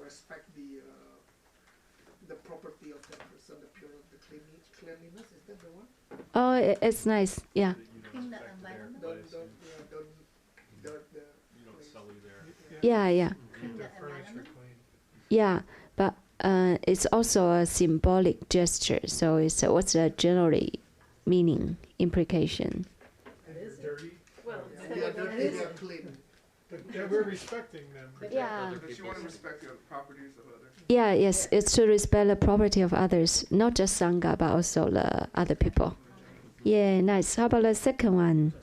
respect the property of that person, the purity, the cleanliness. Is that the one? Oh, it's nice. Yeah. In the environment. Don't sully there. Yeah. In the environment. Yeah, but it's also a symbolic gesture. So it's what's the generally meaning implication? Dirty. Well, they are clean. But we're respecting them. Yeah. Because you want to respect the properties of others. Yeah, yes, it's to respect the property of others, not just Sangha, but also the other people. Yeah, nice. How about the second one?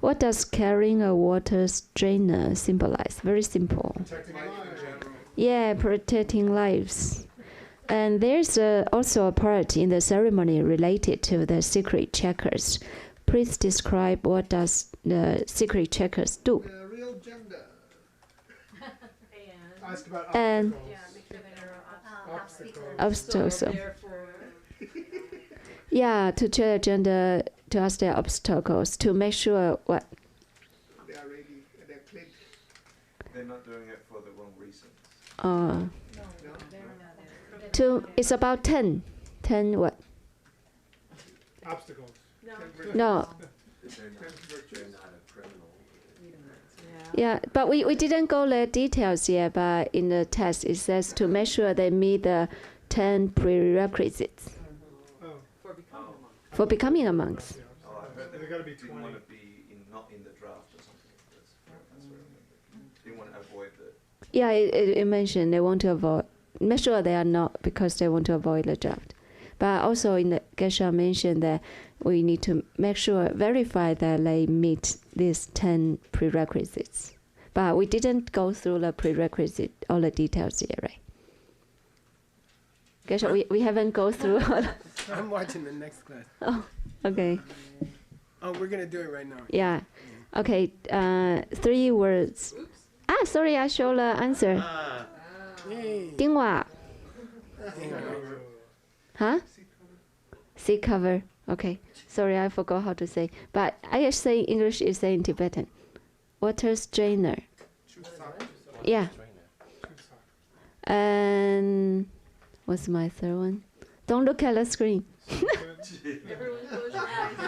What does carrying a water strainer symbolize? Very simple. Protecting lives. Yeah, protecting lives. And there's also a part in the ceremony related to the secret checkers. Please describe what does the secret checkers do. The real gender. Ask about And obstacles. obstacles. Yeah, to check the gender, to ask their obstacles, to make sure what. They are ready. They're clean. They're not doing it for the wrong reasons. It's about 10. 10 what? Obstacles. No. Yeah, but we didn't go the details yet, but in the test it says to make sure they meet the 10 prerequisites for becoming a monk. Yeah. They got to be 20. Didn't want to be not in the draft or something. That's what I remember. Didn't want to avoid the. Yeah, it mentioned they want to avoid, make sure they are not because they want to avoid the draft. But also in the Geshe mentioned that we need to make sure, verify that they meet these 10 prerequisites. But we didn't go through the prerequisite, all the details yet, right? Geshe, we haven't go through all the I'm watching the next class. Oh, okay. Oh, we're going to do it right now. Yeah. Okay, 3 words. Sorry, I showed the answer. Yay. Dingwa. Hang on. Huh? Seat cover. Okay. Sorry, I forgot how to say. But I say English is saying Tibetan. Water strainer. Yeah. And what's my third one? Don't look at the screen. Everyone close your eyes.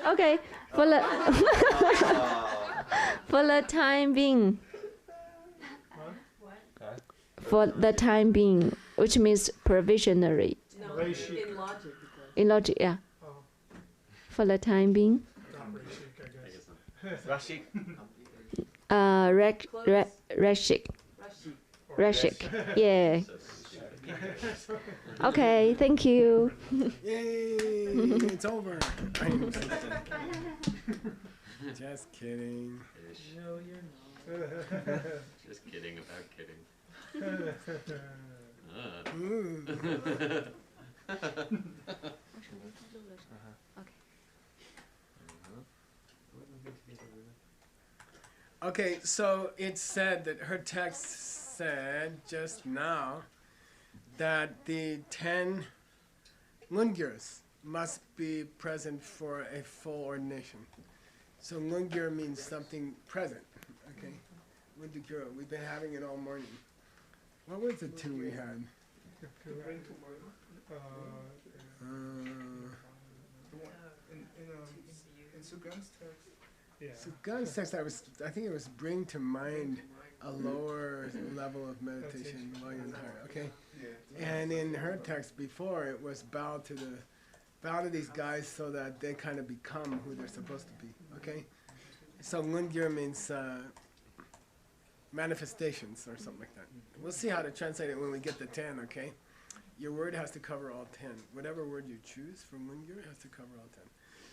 Okay. For the for the time being. For the time being, which means provisionally. No, in logic. In logic, yeah. Oh. For the time being. Not Rashik, I guess. Rashik. Rashik. Yeah. Okay, thank you. Yay. It's over. Just kidding. No, you're not. Just kidding about kidding. Ooh. Okay, so it said that her text said just now that the 10 Ngungyurs must be present for a full ordination. So Ngungyur means something present, okay? Ngungyur, we've been having it all morning. What was the 2 we had? In Sugan's text. Yeah. So God's text, I think it was bring to mind a lower level of meditation while you're in the higher, okay? Yeah. And in her text before, it was bow to these guys so that they kind of become who they're supposed to be, okay? So Ngungyur means manifestations or something like that. We'll see how to translate it when we get to 10, okay? Your word has to cover all 10. Whatever word you choose from Ngungyur has to cover all 10.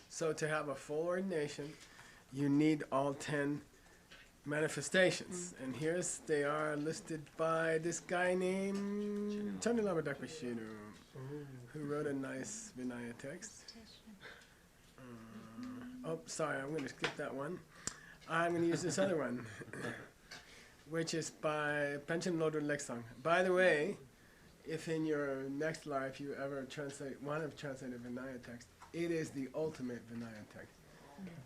So to have a full ordination, you need all 10 manifestations. And they are listed by this guy named Chandalama Dakmashiru, who wrote a nice Vinaya text. Sorry, I'm going to skip that one. I'm going to use this other one, which is by Panchen Lodro Leksang. By the way, if in your next life you ever want to translate a Vinaya text, it is the ultimate Vinaya text.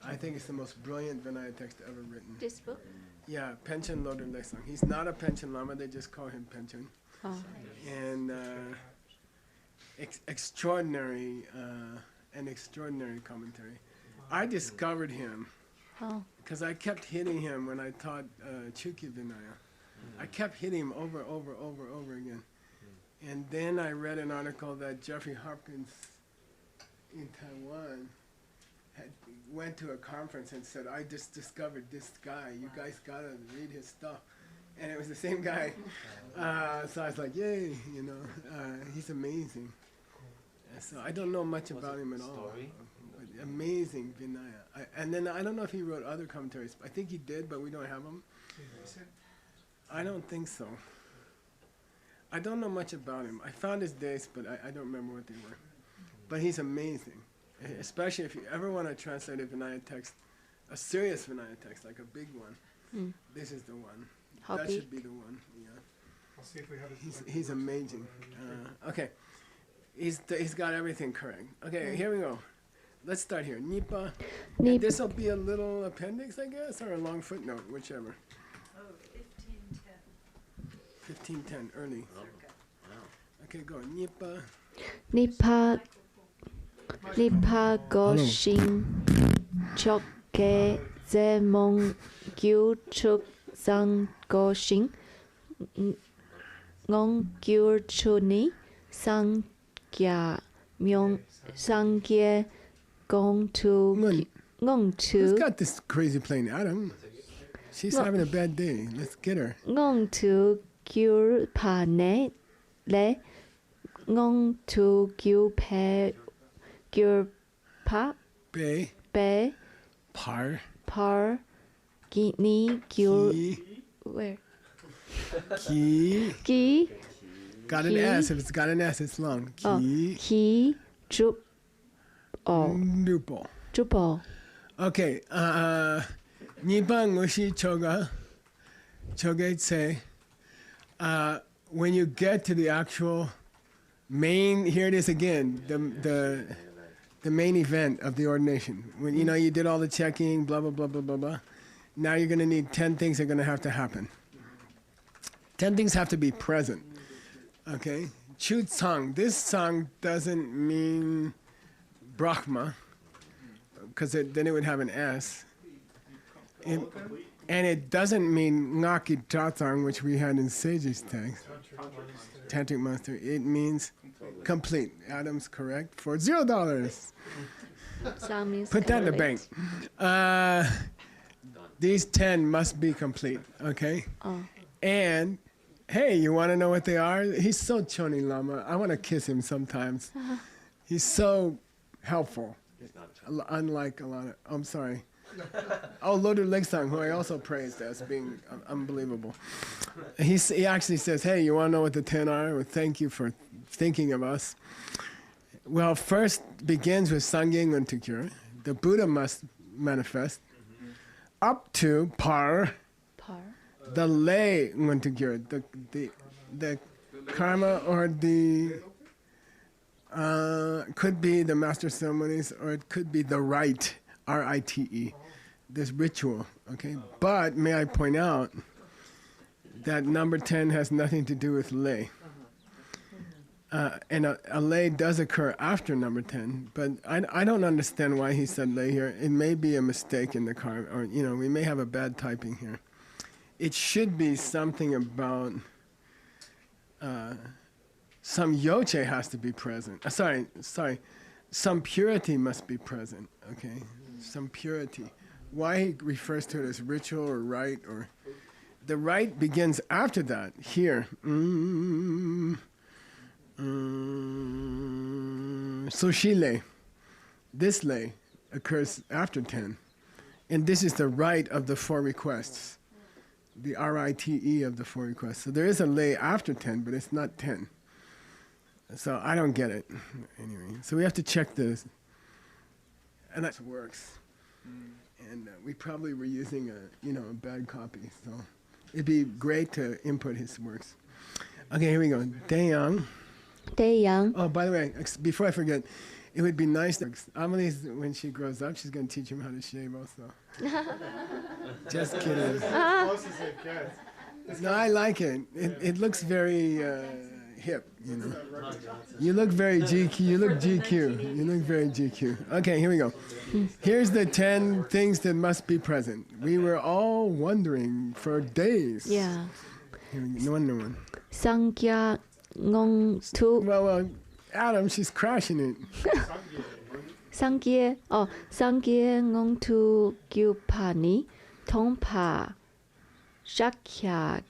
I think it's the most brilliant Vinaya text ever written. This book? Yeah, Panchen Lodar Lesang. He's not a Panchen Lama, they just call him Panchen. Oh. And extraordinary, an extraordinary commentary. I discovered him Oh. because I kept hitting him when I taught Chukyi Vinaya. I kept hitting him over again. And then I read an article that Jeffrey Hopkins in Taiwan went to a conference and said, I just discovered this guy. You guys gotta read his stuff. And it was the same guy. So I was like, yay, you know, he's amazing. And so I don't know much about him at all. But amazing Vinaya. And then I don't know if he wrote other commentaries. I think he did, but we don't have them. I don't think so. I don't know much about him. I found his dates, but I don't remember what they were. But he's amazing. Especially if you ever want to translate a Vinaya text, a serious Vinaya text, like a big one. This is the one. How that big? should be the one. Yeah. I'll see if we have it. He's amazing. Okay. He's got everything correct. Okay, here we go. Let's start here. Nipa. Nip. This will be a little appendix, I guess, or a long footnote, whichever. Oh, 1510. 1510, early. Okay, go. Nipa. Nipa Goshin Choke Zemong Gyu Chuk Sang Goshin Ngong Gyur Chuni Sang Gya Myong Sang Gye Gong Tu Ngong Who's Tu got this crazy playing? Adam. She's having a bad day. Let's get her. Ngong Tu Gyur Pa Ne Le Ngong Tu Gyu Pe Gyur Pa Be. Be Par. Par Ni Gyur Ki. Where Ki. Gi Got an Ki. S. If it's got an S, it's long. Oh Ki. Ki Drup Oh Nupo. Drupo Okay. Nipa ngushi choga. Choge tse. When you get to the actual main, here it is again, the main event of the ordination. When you know you did all the checking, blah blah blah blah blah blah. Now you're going to need 10 things that are going to have to happen. 10 things have to be present. Okay? Chu Tsang. This Tsang doesn't mean Brahma, because then it would have an S. And it doesn't mean Ngaki Tatsang, which we had in Sage's text. Tantric Master. It means complete. Adam's correct for $0. Sound means Put that in the complete. bank. These 10 must be complete, okay? Oh. And, hey, you want to know what they are? He's so Choni Lama. I want to kiss him sometimes. He's so helpful. Unlike a lot of, I'm sorry. Oh, Lodu Leksang, who I also praised as being unbelievable. He actually says, hey, you want to know what the 10 are? Well, thank you for thinking of us. Well, first begins with Sangye Nguntukyo. The Buddha must manifest. Up to Par, Par the lay Nguntukyo, the karma or the, could be the master ceremonies or it could be the rite, R-I-T-E, this ritual, okay? But may I point out that number 10 has nothing to do with lay. And a lay does occur after number 10, but I don't understand why he said lay here. It may be a mistake in the car, or, you know, we may have a bad typing here. It should be something about some yoche has to be present. Some purity must be present, okay? Some purity. Why he refers to it as ritual or rite, or the rite begins after that, here. So she lay. This lay occurs after 10. And this is the rite of the 4 requests. The R-I-T-E of the 4 requests. So there is a lay after 10, but it's not 10. So I don't get it. Anyway, so we have to check this. And that works. And we probably were using a bad copy. So it'd be great to input his works. Okay, here we go. Daeyang. Daeyang Oh, by the way, before I forget, It would be nice. Amelie's, when she grows up, she's going to teach him how to shave also. Just kidding. Close as it gets. No, I like it. It looks very hip, you know. You look very GQ. You look GQ. You look very GQ. Okay, here we go. Here's the 10 things that must be present. We were all wondering for days. Yeah. Here we go. No one. Sangya ngong tu Well, Adam, she's crashing it. Sangye ngong tu gyupani tongpa shakya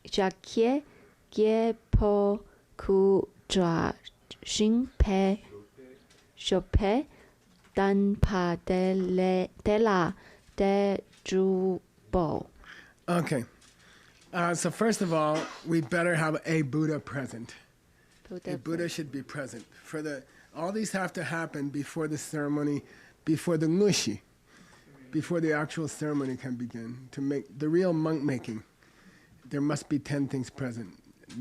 shakye gye po ku dra shinpe shope dan pa de la de jubo. Okay. So first of all, we better have a Buddha present. A Buddha should be present. All these have to happen before the ceremony, before the ngushi, before the actual ceremony can begin. To make the real monk making, there must be 10 things present.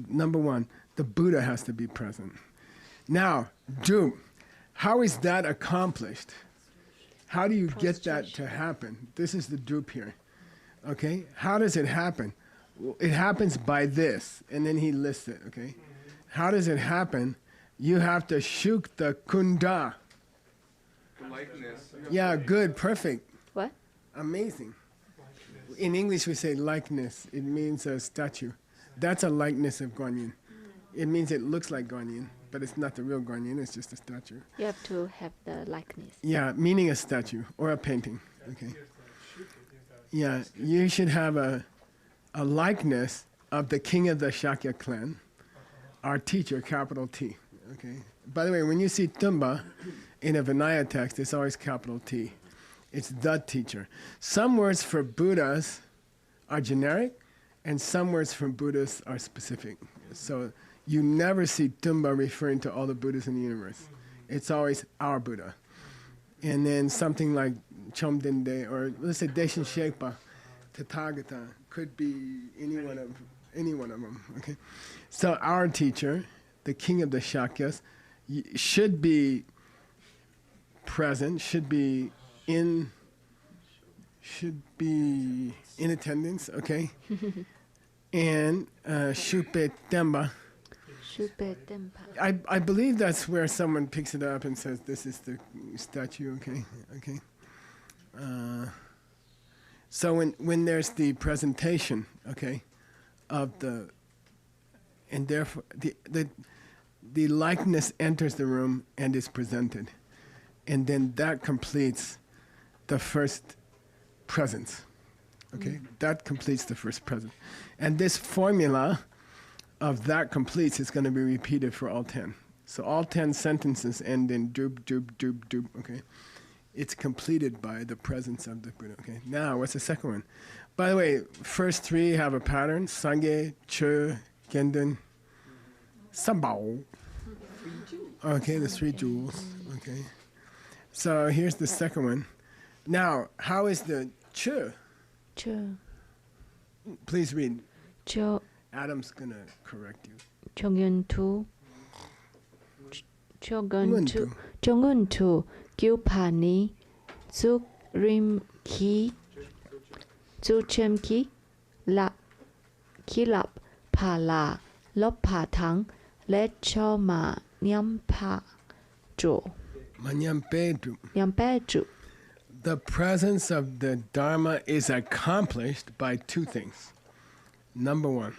Number 1, the Buddha has to be present. Now, Zhou, how is that accomplished? How do you get that to happen? This is the Zhou here. Okay? How does it happen? It happens by this, and then he lists it, okay? How does it happen? You have to shuk the kunda. Likeness. Yeah, good, perfect, What? amazing. In English we say likeness. It means a statue. That's a likeness of Guanyin. It means it looks like Guanyin, but it's not the real Guanyin, it's just a statue. You have to have the likeness. Yeah, meaning a statue or a painting, okay? Yeah, you should have a likeness of the king of the Shakya clan, our teacher, capital T. Okay. By the way, when you see Tumba in a Vinaya text, it's always capital T. It's the teacher. Some words for Buddhas are generic, and some words for Buddhas are specific. So you never see Tumba referring to all the Buddhas in the universe. It's always our Buddha. And then something like Chomdende, or let's say Deshin Shekpa, Tathagata, could be any one of them. Okay. So our teacher, the king of the Shakyas, should be present, should be in attendance, okay? And Shupe Temba. Shupe tempa. I believe that's where someone picks it up and says, this is the statue, okay? Okay. So when there's the presentation, okay, of the, and therefore the likeness enters the room and is presented, and then that completes the first presence, okay? That completes the first presence. And this formula of that completes is going to be repeated for all 10. So all 10 sentences end in doop, doop, doop, doop, okay? It's completed by the presence of the Buddha, okay? Now, what's the second one? By the way, first 3 have a pattern: Sangye, Che, Genden, Sambao. Okay, the 3 jewels, okay? So here's the second one. Now, how is the Che? Cho Please read. cho Adam's gonna correct you. 정윤투 정은투 gyupani zukrimki zuchemki la kilap pala lopatang lechoma nyampa jo Manyampedu. nyampeju. The presence of the Dharma is accomplished by 2 things. Number 1,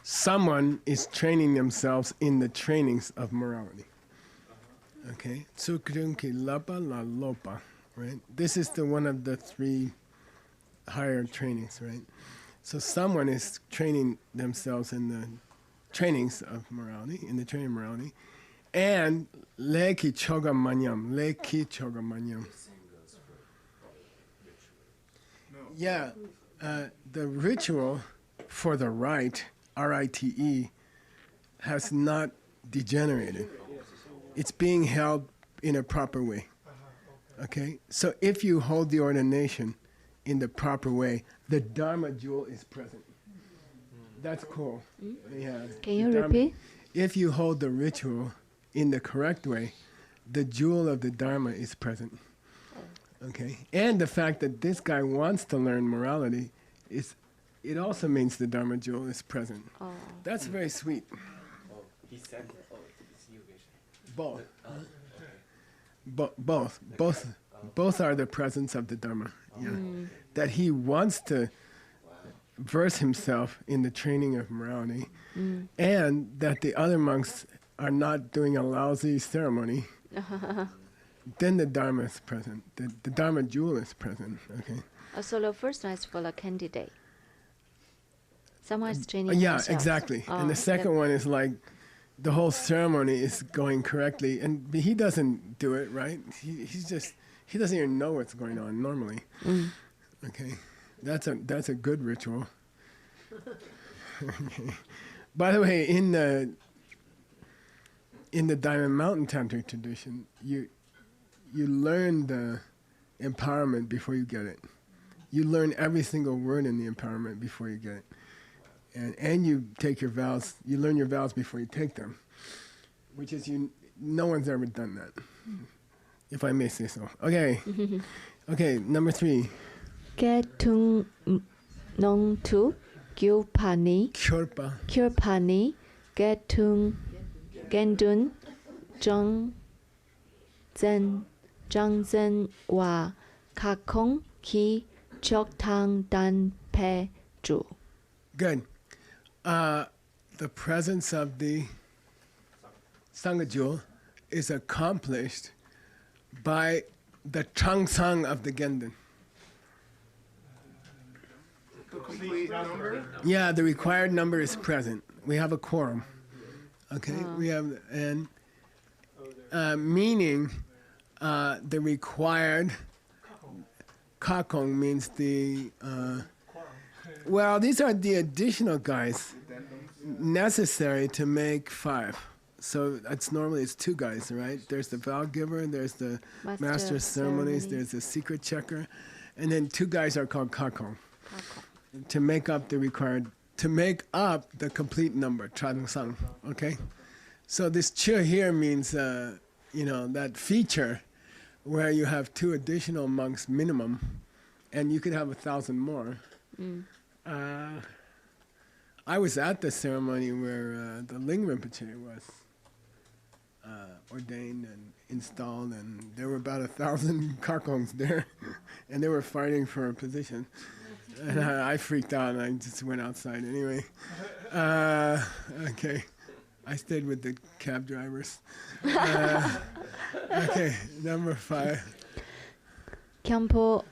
someone is training themselves in the trainings of morality. Okay? Tsukrunki lapa la lopa, right? This is one of the 3 higher trainings, right? So someone is training themselves in the trainings of morality, in the training of morality, and leki choga manyam. Yeah, the ritual for the rite, R-I-T-E, has not degenerated. It's being held in a proper way. Okay? So if you hold the ordination in the proper way, the Dharma jewel is present. That's cool. Yeah. Can you The Dharma- repeat? If you hold the ritual in the correct way, the jewel of the Dharma is present. Okay, and the fact that this guy wants to learn morality it also means the Dharma jewel is present. Oh. That's very sweet. Oh, he said that. Oh, it's new vision. Both. Oh, okay. Both are the presence of the Dharma. Yeah. That he wants to verse himself in the training of morality, and that the other monks are not doing a lousy ceremony. Then the Dharma is present. The Dharma jewel is present. Okay. So the first one is for the candidate. Someone is training Yeah, himself. exactly. And the that- second one is like the whole ceremony is going correctly, and he doesn't do it right. He doesn't even know what's going on normally. Okay, that's a good ritual. Okay. By the way, in the Diamond Mountain Tantric tradition, you learn the empowerment before you get it. You learn every single word in the empowerment before you get it. And you take your vows, you learn your vows before you take them, which is no one's ever done that, if I may say so. Okay, okay, number 3. Getung nong tu gyupani Kyorpa. kyurpani getung gendun zhang zen wa kakong ki choktang dan pe ju. Good. The presence of the Sangha jewel is accomplished by the Changsang of the Gendun. The complete number. Yeah, the required number is present. We have a quorum. Okay, we have and meaning the required kakong means the well, these are the additional guys necessary to make 5. So it's 2 guys, right? There's the vow giver, there's the master of ceremonies, there's the secret checker, and then 2 guys are called kakong to make up the complete number, Sang. Okay, so this chu here means that feature where you have 2 additional monks minimum, and you could have 1,000 more. I was at the ceremony where the Ling Rinpoche was ordained and installed, and there were about 1,000 kakongs there, and they were fighting for a position. And I freaked out, and I just went outside anyway. Okay, I stayed with the cab drivers. Okay, number 5. Kyampo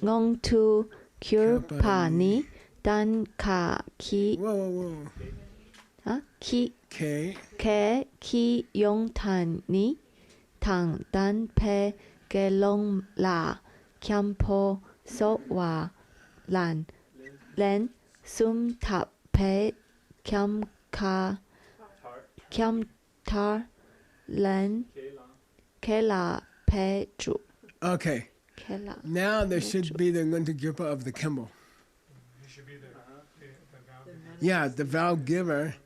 ngong tu kyurpani dan ka ki Whoa. ki K. ke ki yong tan ni tang dan pe gelong la kyampo so wa lan len sum tap pe kyam tar len ke la pe ju Okay, ke la. now there should be the Ngunta Gyurpa of the Kembo. He should be the vow. Yeah, the vow giver,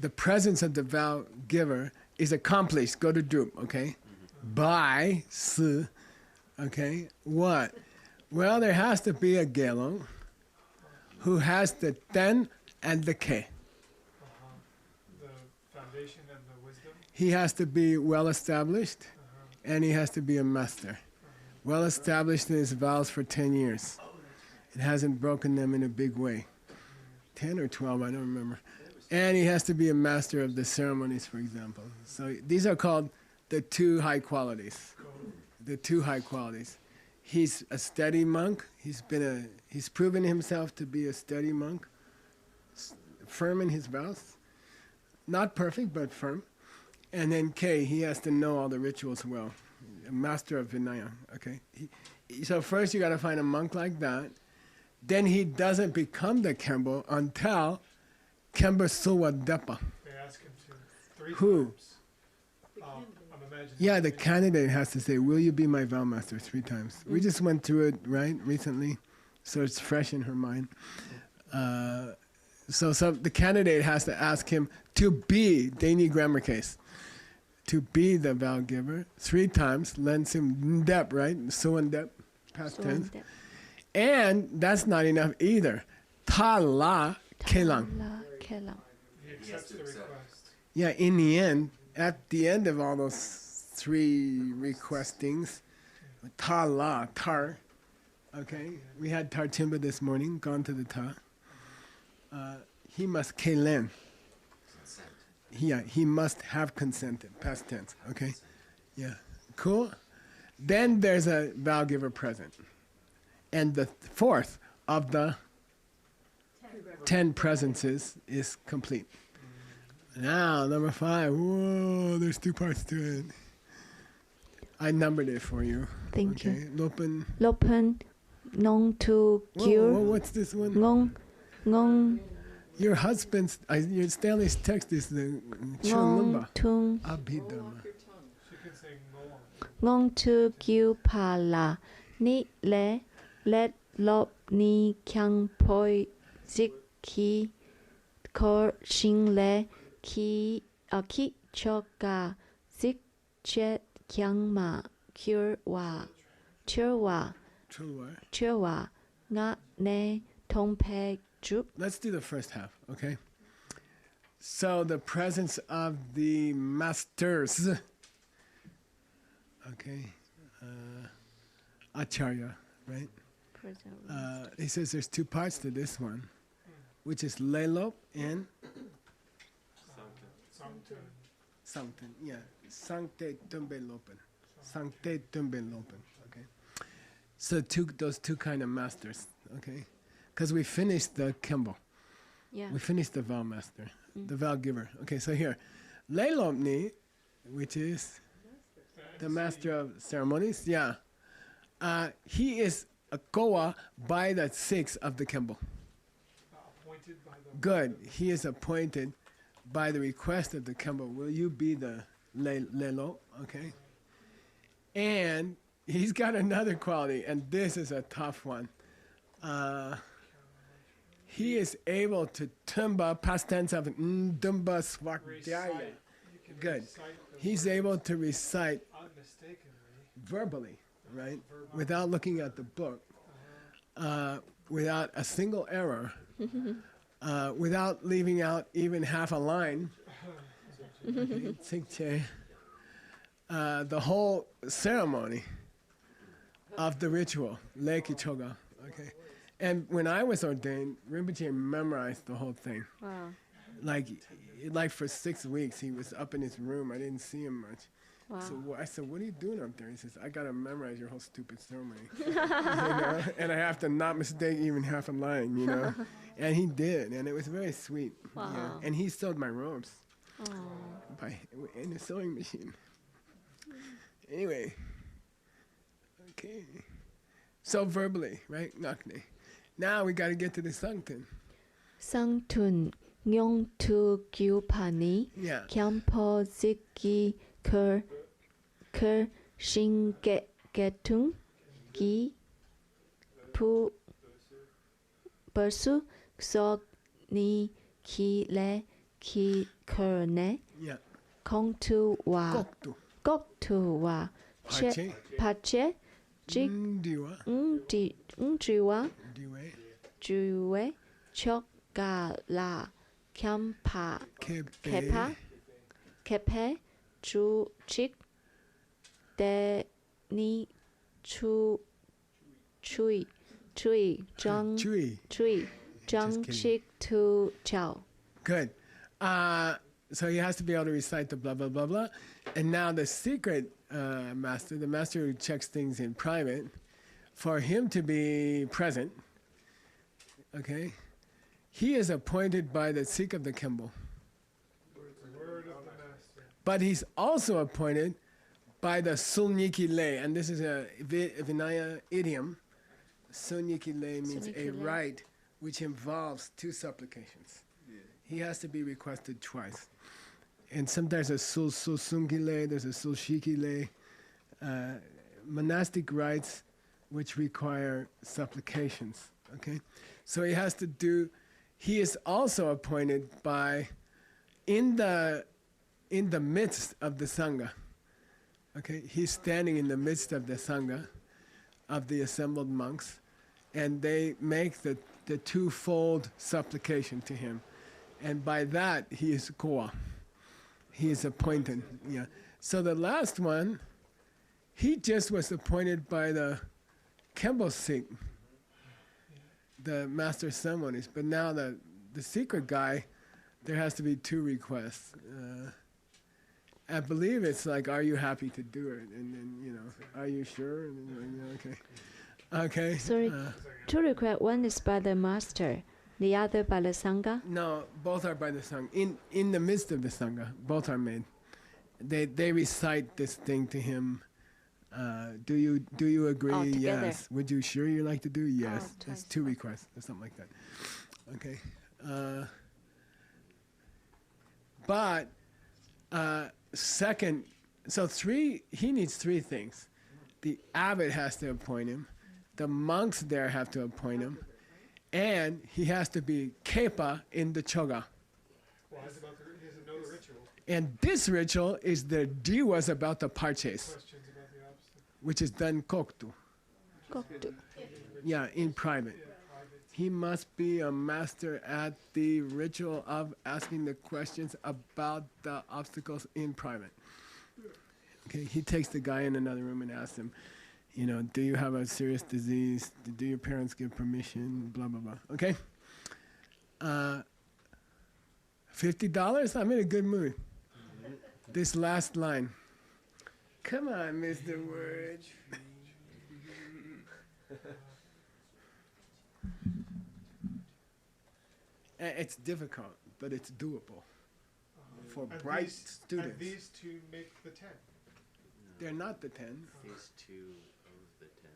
the presence of the vow giver is accomplished, go to Drup, okay? By Si, okay? What? Well, there has to be a Gelong who has the Ten and the Ke. The foundation and the wisdom. He has to be well established, and he has to be a master. Well established in his vows for 10 years. It hasn't broken them in a big way. 10 or 12, I don't remember. And he has to be a master of the ceremonies, for example. So these are called the 2 high qualities. The 2 high qualities. He's a steady monk. He's proven himself to be a steady monk, firm in his vows. Not perfect, but firm. And then K, he has to know all the rituals well. A master of Vinaya, okay? So first you got to find a monk like that. Then he doesn't become the Kembo until Kemba Suwa Depa. They ask him to 3 Who? times. I'm imagining. Yeah, the candidate has to say, will you be my vow master 3 times. We just went through it, right, recently. So it's fresh in her mind. So the candidate has to ask him to be, Dani grammar case, to be the vow giver 3 times, len sim dep, right? Suan dep, past tense. And that's not enough either. Ta la kelang. He accepts the request. Yeah, in the end, at the end of all those 3 requestings, ta la, tar, okay? We had tar timba this morning, gone to the ta. He must kelen. Consent. Yeah, he must have consented, past tense, okay? Yeah, cool? Then there's a vow giver present. And the 4th of the 10 presences is complete. Now, number 5, whoa, there's 2 parts to it. I numbered it for you. Thank okay? you. Lopen. Lopen, nong tu Whoa, gyur, what's this one? ngong Your husband's, your Stanley's text is the Chunlumba. tung Abhidharma. She can say ngong. ngong tu gyu pa la ni le let lop ni kyang poi zik ki kor shin le ki ki choka zik chet kyang ma kyur wa chur wa nga ne tong pe jup. Let's do the first half, okay? So the presence of the masters, okay, Acharya, right? He says there's 2 parts to this one, which is Lelop and Something. something, yeah. Sankte Tumbe Lopen. Sankte Tumbe Lopen, okay? So those 2 kind of masters, okay? Because we finished the Kembo. Yeah. We finished the vow master, the vow giver. Okay, so here, Leilomni, which is the master of ceremonies, yeah. He is a koa by the 6 of the Kembo. Appointed by the. Good. He is appointed by the request of the Kembo. Will you be the Lelo? Okay. And he's got another quality, and this is a tough one. He is able to tumba, past tense of dumba swakdyaya. You can Good. recite the He's words able to recite unmistakably. verbally, right? Without looking at the book, without a single error, without leaving out even half a line. Okay, the whole ceremony of the ritual, Leki Choga, okay? And when I was ordained, Rinpoche memorized the whole thing. Wow. Like for 6 weeks, he was up in his room. I didn't see him much. Wow. So I said, "What are you doing up there?" He says, "I gotta memorize your whole stupid ceremony, you know? And I have to not mistake even half a line, you know." And he did, and it was very sweet. Wow. Yeah. And he sewed my robes Oh. in a sewing machine. Anyway, okay. So verbally, right? Nakne. Now we got to get to the Sankten. Sangtun nyong tu gyu pani Yeah. kyang po ziki ker shin getung gi pu bersu so ni ki le ki ker ne Yeah. kong tu wa Koktu. gok tu wa Pache. pache jik Diwa. jiwa Diwe. juwe chok ga la kyam pa Kepe. kepe chu chik de ni chu chui zhang Chui. zhang kidding. chik tu chao. Good. So he has to be able to recite the blah, blah, blah, blah. And now the secret master, the master who checks things in private, for him to be present, okay, he is appointed by the Sikh of the Kembo. The word of the master. But he's also appointed by the Sulniki lay. And this is a Vinaya idiom. Sulniki lay means a Sulniki lay. rite which involves 2 supplications. He has to be requested twice. And sometimes there's a Sulsungile, there's a Sulshikile, monastic rites which require supplications, okay? So he is also appointed by, in the in the midst of the Sangha. Okay, he's standing in the midst of the Sangha, of the assembled monks, and they make the twofold supplication to him. And by that, he is Koa. He is appointed. Yeah. So the last one, he just was appointed by the Kempo Sikh, the master ceremonies. But now the secret guy, there has to be 2 requests. I believe it's like, are you happy to do it? And then, are you sure? And then, okay. Okay. Sorry, 2 requests. One is by the master, the other by the Sangha. No, both are by the Sangha. In the midst of the Sangha, both are made. They recite this thing to him. Do you agree? Oh, together. Yes. Would you sure you like to do? Yes. Oh, It's twice. 2 requests or something like that. Okay. But second, so 3. He needs 3 things. The abbot has to appoint him. The monks there have to appoint him. And he has to be kepa in the choga. Well, he doesn't know the ritual. And this ritual is the diwas about the parches, Questions about the obstacle. which is done koktu. Koktu. Yeah, in private. Yeah, private. He must be a master at the ritual of asking the questions about the obstacles in private. Okay, he takes the guy in another room and asks him, do you have a serious disease? Do your parents give permission? Blah, blah, blah. Okay? $50? I'm in a good mood. This last line. Come on, Mr. Word. It's difficult, but it's doable for And bright these- students. And these 2 make the 10. They're not the 10. These 2 of the 10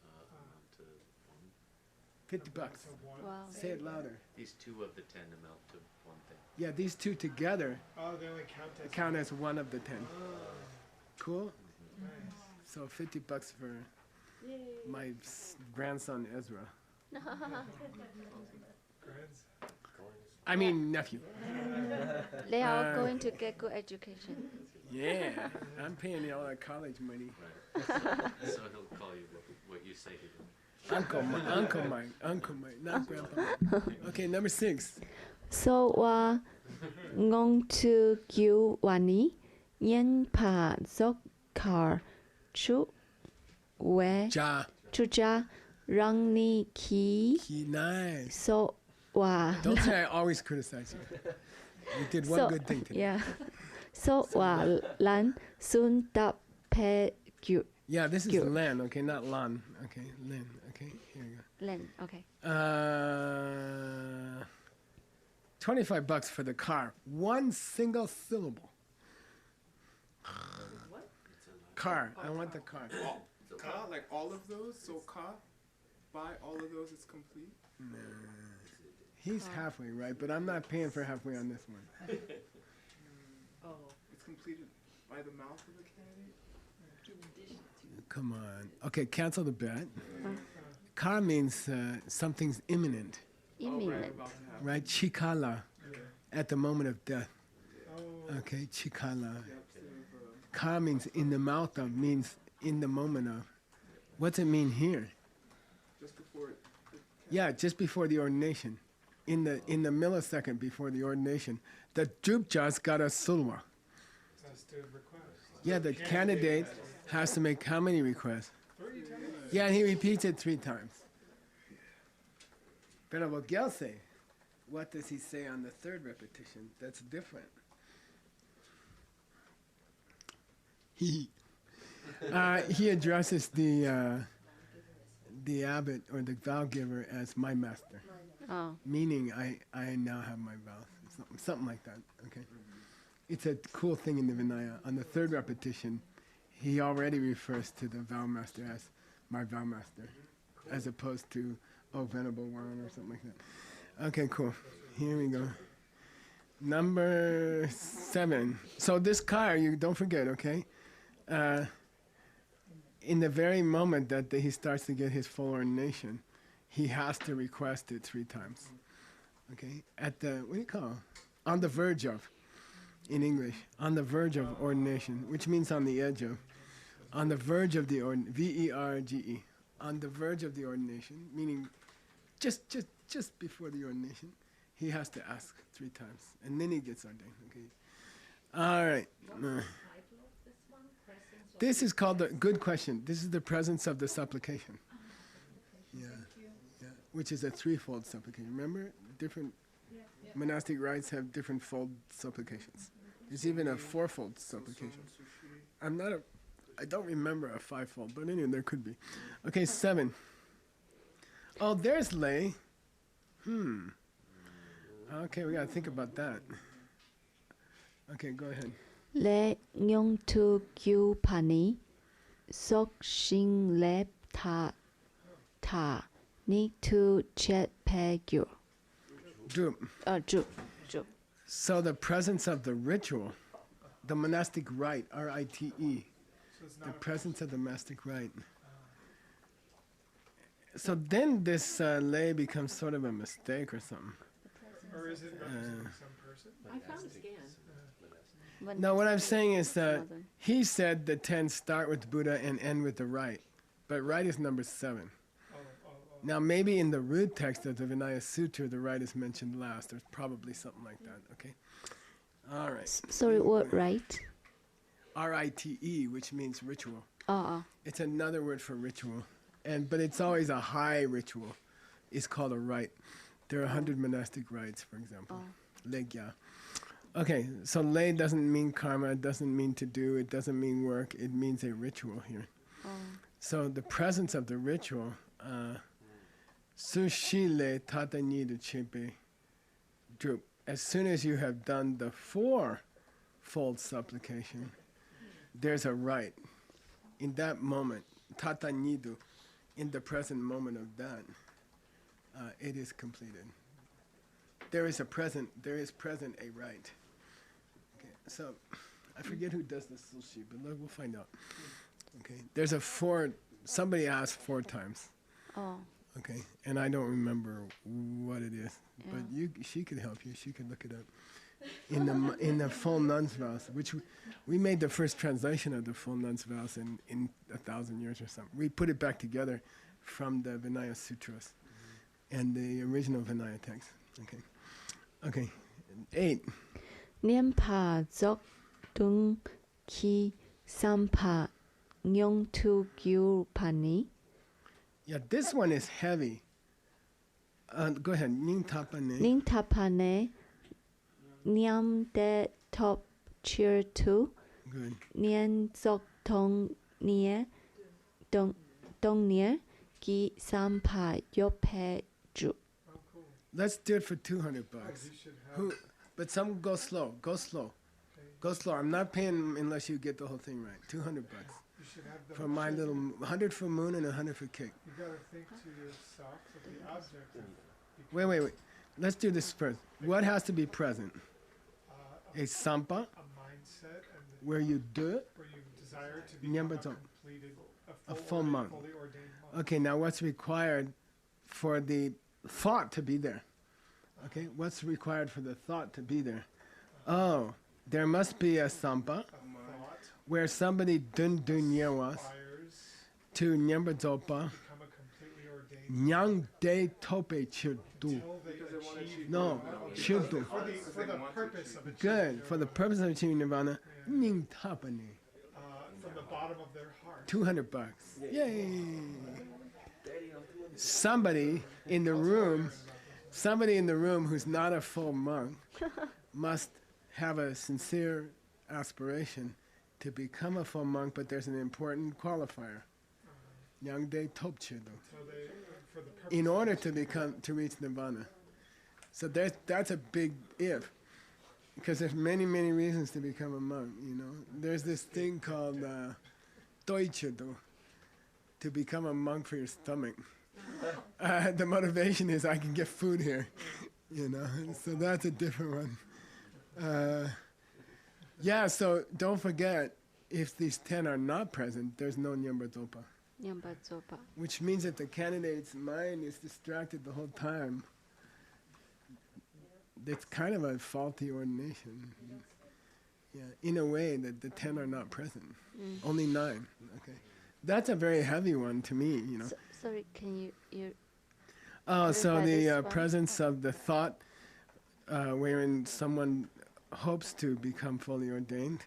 amount to 1. $50. So 1. Wow. Say it louder. These 2 of the 10 amount to 1 thing. Yeah, these 2 together Oh, they only count count as 1 of the 10. Oh, Cool? nice. So $50 for my grandson Ezra. Grands. I mean nephew. They are going to get good education. Yeah, I'm paying all that college money. Right. So he'll call you what you say to him. Uncle Mike, not Grandpa Mike. Okay, number 6. So ngong to kyu wani yen pa zok kar chu we Ja, chu ja rang ni ki he nice. so Don't say I always criticize you. You did one good thing today. Yeah. So lan sun tap pe kyu Yeah, this is Cute. Len, okay, not Lan. Okay, Len. Okay, here you len. Okay. go. $25 for the car. 1 single syllable. Car. I want the car. Ka, like all of those? So ka, buy all of those, it's complete? He's halfway right, but I'm not paying for halfway on this one. It's completed by the mouth of the candidate? Come on. Okay, cancel the bet. Car means something's imminent, Imminent. About to happen. right? Chikala, at the moment of death. Oh, Okay, chikala. Depth of, Ka means in the mouth of, means in the moment of. What's it mean here? just before it. Yeah, just before the ordination. In the millisecond before the ordination. The Drupjas got a sulwa. has to request. Yeah, the candidate has to make how many requests? 3 times. Yeah, and he repeats it 3 times. Pero what Gel say? What does he say on the 3rd repetition? That's different. He addresses the abbot or the vow giver as my master, Oh. meaning I now have my vows. Something like that. Okay. It's a cool thing in the Vinaya. On the 3rd repetition, he already refers to the vow master as my vow master, as opposed to, oh, Venerable One or something like that. Okay, cool. Here we go. Number 7. So this car, you don't forget, okay? In the very moment that he starts to get his full ordination, he has to request it 3 times. Okay? At the, what do you call it? On the verge of. in English, on the verge of ordination, which means on the edge of, on the verge of the V-E-R-G-E, on the verge of the ordination, meaning just before the ordination, he has to ask 3 times, and then he gets ordained. Okay. All right. This is called the good question. This is the presence of the supplication. Yeah. Which is a 3-fold supplication. Remember, different monastic rites have different fold supplications. There's even a 4-fold supplication. I don't remember a 5-fold, but anyway, there could be. Okay, 7. Oh, there's lay. Okay, we gotta think about that. Okay, go ahead. Le nyong tu gyu pani sok shin lep ta ni tu chet pe gyu. Drup. Ju. So the presence of the ritual, the monastic rite, R-I-T-E, So it's the not presence of the monastic rite. So then this lay becomes sort of a mistake or something. or is it representing some person? I found a scan. No, what I'm saying is that he said the 10 start with Buddha and end with the rite, but rite is number 7. Now maybe in the root text of the Vinaya Sutra, the rite is mentioned last. There's probably something like that, okay? All right. Sorry, what right? R-I-T-E, which means ritual. Oh. It's another word for ritual, but it's always a high ritual. It's called a rite. There are 100 monastic rites, for example. Legya. Okay, so lay doesn't mean karma, it doesn't mean to do, it doesn't mean work, it means a ritual here. So the presence of the ritual, sushile tatani de chepe drup. As soon as you have done the 4-fold supplication, there's a rite. In that moment, tatanidu, in the present moment of that, it is completed. There is present a rite. Okay, so I forget who does the sushi, but look, we'll find out. Okay, there's somebody asked 4 times. Oh. Okay, and I don't remember what it is, but she could help you. She could look it up. In the full nun's vows, which we made the first translation of the full nun's vows in 1,000 years or something. We put it back together from the Vinaya Sutras and the original Vinaya text. Okay, 8. Niam pa zok dung ki sampa nyong tu gyu pani. Yeah, this one is heavy. Go ahead. Ning tapane. Ning tapane niam de top cheer tu. Good. Nian zok tong nie dong nie ki sampa yope ju. Oh, cool. Let's do it for $200. You should have. But some go slow. Go slow. Go slow. I'm not paying unless you get the whole thing right. $200 You should have the. for my little 100 for moon and 100 for cake. You gotta think to yourself of the object. Wait. Let's do this first. What has to be present? A sampa, A mindset and where you do it. where you desire to become Nyamba a zong. completed, A full monk. fully ordained monk. Okay, now what's required for the thought to be there? Okay, what's required for the thought to be there? Oh, there must be a sampa A thought where somebody dun nyewas requires to nyamba zopa become a completely ordained nyang de tope chudu. until they achieve No, chudu. for the purpose of achieving Good, for the purpose of achieving nirvana, ning tapani. from the bottom of their heart. $200. Yay! Somebody in the room who's not a full monk must have a sincere aspiration to become a full monk, but there's an important qualifier. Nyangde topchedo. So they, for the purpose In order to reach nirvana. So that's a big if. Because there's many reasons to become a monk, you know. There's this thing called toichedo, to become a monk for your stomach. The motivation is I can get food here, you know. So that's a different one. Yeah, so don't forget, if these 10 are not present, there's no nyamba zopa. Nyamba zopa. Which means that the candidate's mind is distracted the whole time. It's kind of a faulty ordination. Yeah, in a way that the 10 are not present. Only 9. Okay, that's a very heavy one to me. You know. Sorry, can you Oh, so clarify the this one? presence of the thought, wherein someone hopes to become fully ordained,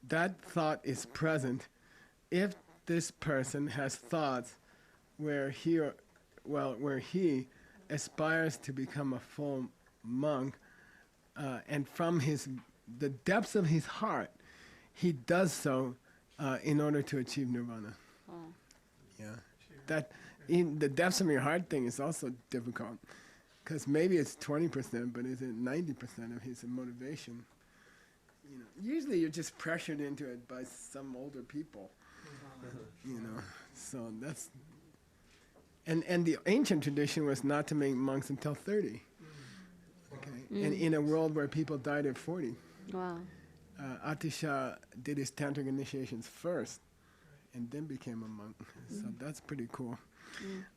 that thought is present if this person has thoughts where where he aspires to become a full monk, and from the depths of his heart, he does so in order to achieve nirvana. Oh. Yeah, that in the depths of your heart thing is also difficult, because maybe it's 20%, but is it 90% of his motivation? You know, usually you're just pressured into it by some older people. You know, so that's. And the ancient tradition was not to make monks until 30. Okay, and in a world where people died at 40. Wow. Atisha did his tantric initiations first, and then became a monk. So that's pretty cool.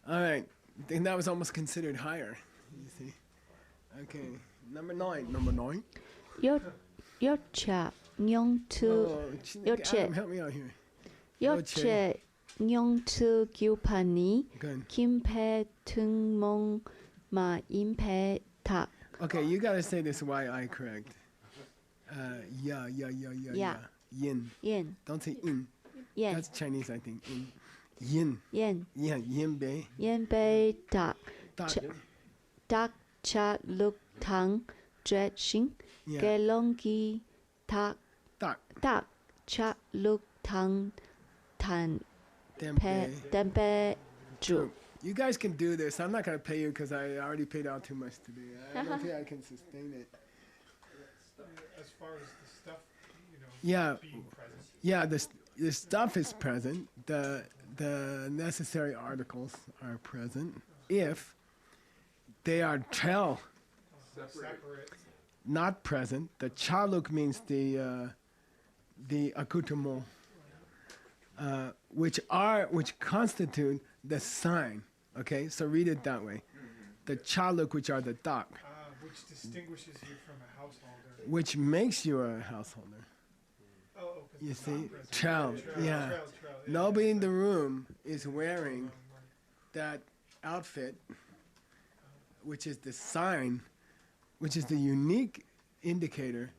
All right, I think that was almost considered higher. You see. Okay, number 9. Number 9. Yocha nyong tu Adam, help me out here. yoche nyong tu gyupani Good. kimpe tung mong ma impe ta. Okay, you gotta say this I correct. Yeah. Yin. Yin. Don't say in. Yin. That's Chinese, I think. In. Yin. Yin. Yeah, yin bei. Yin bei ta. Da. Dak cha luk tang dret xing. Yeah. Gelongi tak. Da. Tak cha luk tang tan Dem pe bei. tempe ju. You guys can do this. I'm not gonna pay you because I already paid out too much today. I don't think I can sustain it. As far as the stuff, Yeah. being present. Yeah, the stuff is present. The necessary articles are present. If they are Separate. not present, the chaluk means the accoutrement, which constitute the sign. Okay, so read it that way. The chaluk, which are the dak, Which distinguishes you from a householder. which makes you a householder. Oh, 'cause You it's see, not present. trail, yeah. Trail. Nobody in the room is wearing that outfit, which is the sign, which is the unique indicator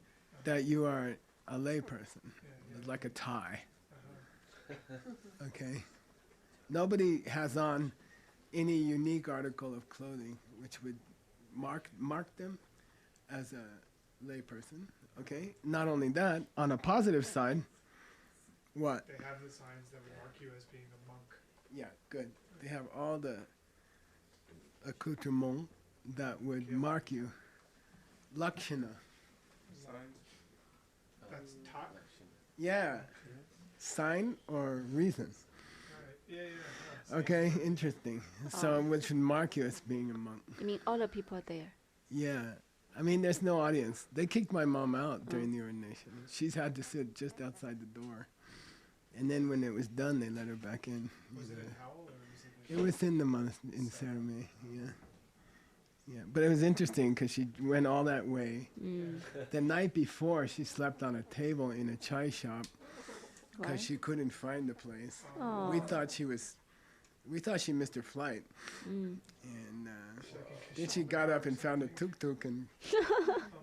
that you are a layperson. It's like a tie. Okay? Nobody has on any unique article of clothing which would mark them as a layperson. Okay? Not only that, on a positive side, what? They have the signs that would mark you as being a monk. Yeah, good. They have all the accoutrement that would mark you. Lakshana. That's talk. Yeah. Sign or reason. Right. Yeah. Okay, interesting. So which would mark you as being a monk. I mean, all the people there. Yeah. I mean, there's no audience. They kicked my mom out during the ordination. She's had to sit just outside the door. And then when it was done, they let her back in. Was it in Howell or was it? It was in the month in Saramay, yeah. Yeah, but it was interesting because she went all that way. The night before, she slept on a table in a chai shop Why? because she couldn't find the place. Oh. We thought she missed her flight. And then she got up and found a tuk-tuk and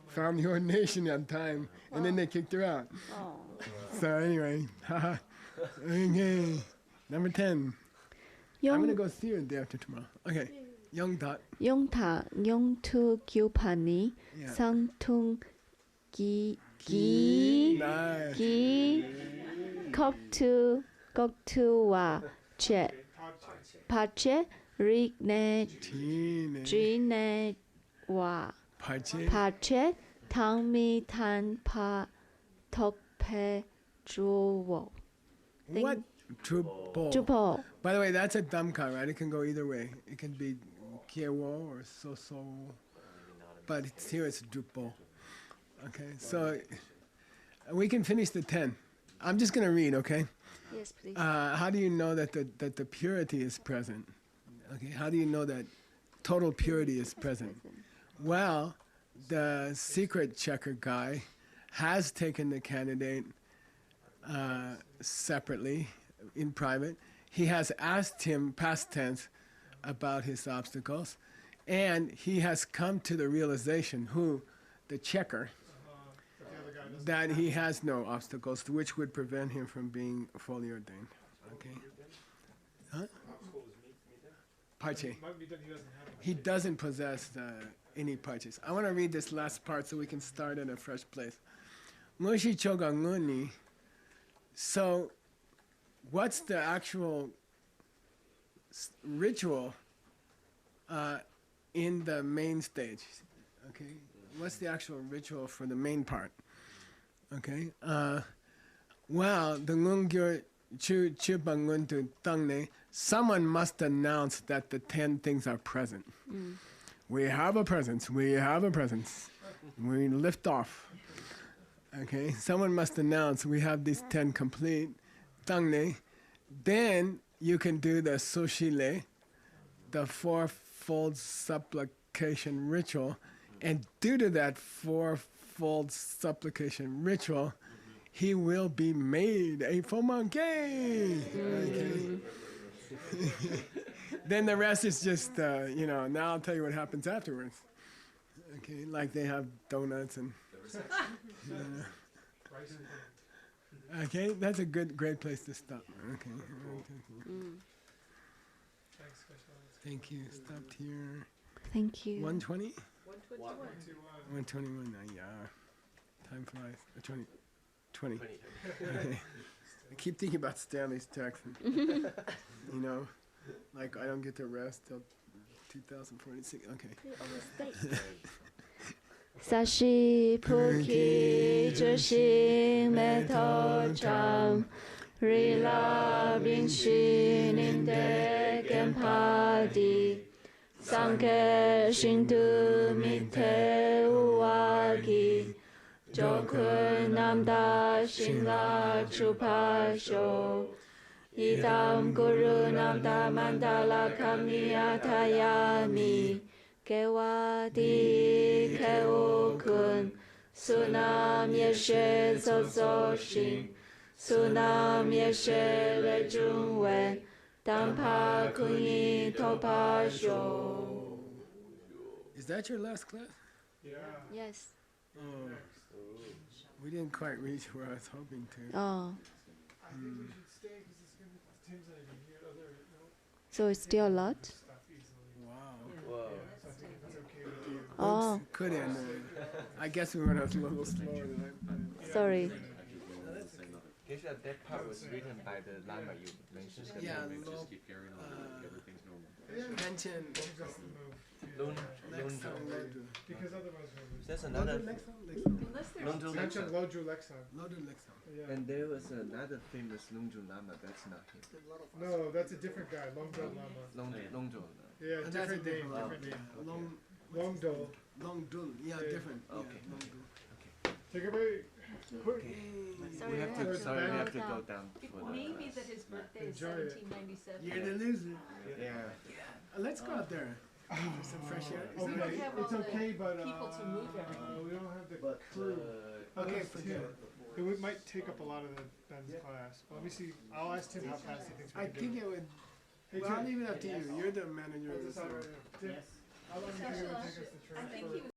found the ordination on time. And then they kicked her out. Oh. So anyway, haha. Okay, number 10. I'm going to go see her the day after tomorrow. Okay, Young Dot. Yongta nyong tu gyupani Yeah. sang tung gi Nice. kok tu wa che pache rik ne Teen. ji ne wa Pache. pache tang mi tan pa tok pe ju wo. What? Trupo. Jupo. By the way, that's a damka, right? It can go either way. It can be kiewo or so. But here it's drupo. Okay, so we can finish the 10. I'm just going to read, okay? Yes, please. How do you know that the purity is present? Okay, how do you know that total purity is present? Well, the secret checker guy has taken the candidate separately in private. He has asked him, past tense, about his obstacles, and he has come to the realization, the checker, that he has no obstacles, which would prevent him from being fully ordained. Okay? Huh? Parche. He doesn't possess any parches. I want to read this last part so we can start in a fresh place. Moshi choga nguni. So, what's the actual ritual in the main stage? Okay, what's the actual ritual for the main part? Okay, well, the ngungyo chu bangun tu tangne. Someone must announce that the 10 things are present. We have a presence. We have a presence. We lift off. Okay, someone must announce we have these 10 complete. Tangne. Then you can do the soshile, the fourfold supplication ritual, and due to that fourfold supplication ritual, he will be made a Fomanke. Okay. Then the rest is just, now I'll tell you what happens afterwards. Okay, like they have donuts and. Okay, that's a great place to stop. Okay. Thank you. Stopped here. Thank you. 120? 121. 121. Yeah. Time flies. 20. Okay. I keep thinking about Stanley's text. Like I don't get to rest till 2046. Okay. Sashi puki jushin meto cham rila binshin inde genpadi sanke shindu mite uwagi joku namda shinla chupasho idam guru namda mandala kamiyatayami Gewadi keokun sunam yeshe zozoshin sunam yeshe lejunwe dampa kunyi topasho. Is that your last class? Yeah. Yes. Oh. We didn't quite reach where I was hoping to. Oh, I think we should stay because it's going to, Tim's not even here. so it's still a lot? Stuff easily. Wow. Whoa. So I think if it's okay with you. Oh, Could end. I guess we went a little slower than I planned. sorry. Guess that part was written by the Lama you mentioned. Yeah, mention Lung next Lung song, Lodu. Because otherwise we'll lose. There's Lodu another next song? Unless there's Lungju Mention Lama. Loju Lexan. Lodu next song. Yeah. And there was another famous Lungju Lama. That's not him. No, that's a different guy. Longdo Lama. Longju. Yeah, And that's a different name. different Different name. Long, Longdo. Dul. Yeah, Yeah. different. Yeah, Okay. Long Dul. Take a break. Sorry, We have to. Where's Sorry, we Ben? have to go down It for may the. be that his birthday is Enjoy it. 1797. You're the loser. Yeah. Let's go out there. Some fresh air. Is We that don't Okay, have it's all the okay, but people to move everything. we don't have the But crew. Okay, Ask forget Tim. it. It would, might take up a lot of the Ben's class. But let me see. I'll ask Tim how fast he thinks we I can do think it. it would. Hey, Well, I'll Tim. leave it up to you. You're the manager of How's this. this sound right now? Tim, how long do you think it would take us to I think transfer? he